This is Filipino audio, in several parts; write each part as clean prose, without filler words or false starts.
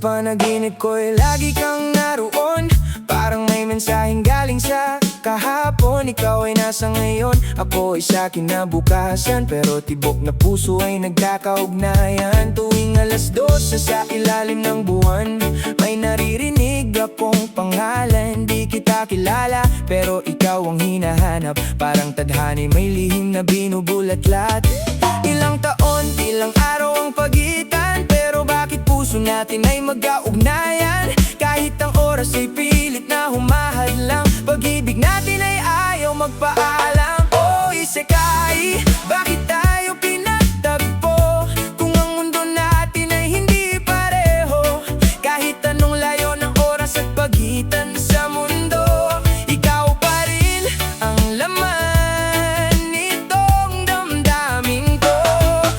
panaginip ko'y lagi kang naroon. Parang may mensaheng galing sa kahapon. Ikaw ay nasa ngayon, ako ay sa kinabukasan. Pero tibok na puso ay nagkakaugnayan. Tuwing 12:00 sa ilalim ng buwan, may naririnig akong pangalan. Di kita kilala, pero ikaw ang hinahanap. Parang tadhana may lihim na binubulatlat. Ilang taon, ilang araw ang pagitan, pero bakit puso natin ay mag-augnayan? Kahit ang oras ay pilit na humahadlang, pag-ibig natin ay ayaw magpaalam. Oh, isekai, bakit tayo pinagtagpo? Kung ang mundo natin ay hindi pareho. Kahit anong layo ng oras at pagitan sa mundo, ikaw pa rin ang laman nitong damdamin ko.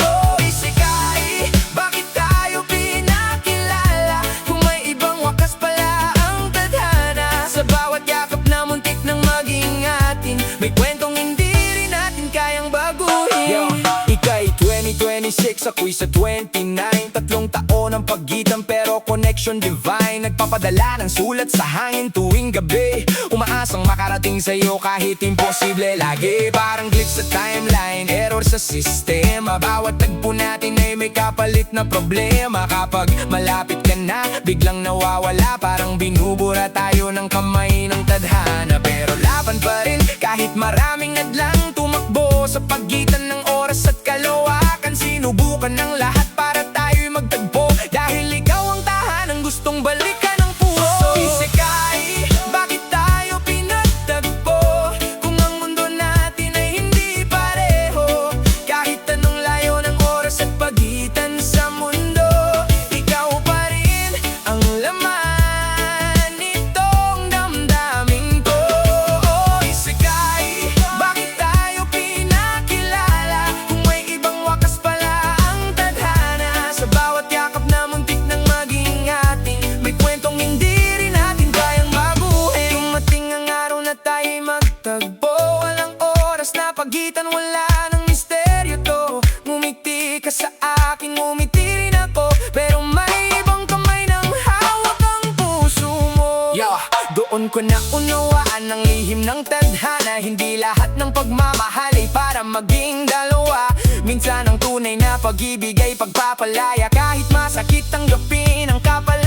Oh, isekai, bakit tayo pinakilala? Kung may ibang wakas pala ang tadhana. Sa bawat yakap na muntik nang maging atin, may kwentong hindi rin natin kayang baguhin. Ika'y 2026, ako'y sa 29. 3 taon ang pagitan pero connection divine. Nagpapadala ng sulat sa hangin tuwing gabi, umaasang makarating sa'yo kahit imposible. Lagi parang glitch sa timeline, error sa sistema. Bawat tagpo natin ay may kapalit na problema. Kapag malapit ka na, biglang nawawala. Parang binubura tayo ng kamay ng tadhana. Pero laban pa rin kahit maraming hadlang tumakbo sa pagitan ng oras at kalawakan. Sinubukan ng lahat para tayo'y magtagpo, dahil ikaw ang tahanang gustong balikan ng puso. Isekai, bakit tayo pinagtagpo? Kung ang mundo natin ay hindi pareho. Kahit anong layo ng oras at pagitan sa mundo, ikaw pa rin ang laman nitong damdamin ko. Oh, isekai, bakit tayo pinakilala? Kung may ibang wakas pala ang tadhana. Sa bawat yakap na muntik nang maging atin, may kwentong hindi rin natin kayang baguhin. Dumating ang araw na tayo'y magtagpo, walang oras na pagitan, wala ng misteryo to. Ngumiti ka sa akin, ngumiti rin ako, pero may ibang kamay nang hawak ang puso mo. Doon ko na unawaan ang lihim ng tadhana. Hindi lahat ng pagmamahal ay para maging dalawa. Minsan ang tunay na pag-ibig ay pagpapalaya, kahit masakit tanggapin ang kapal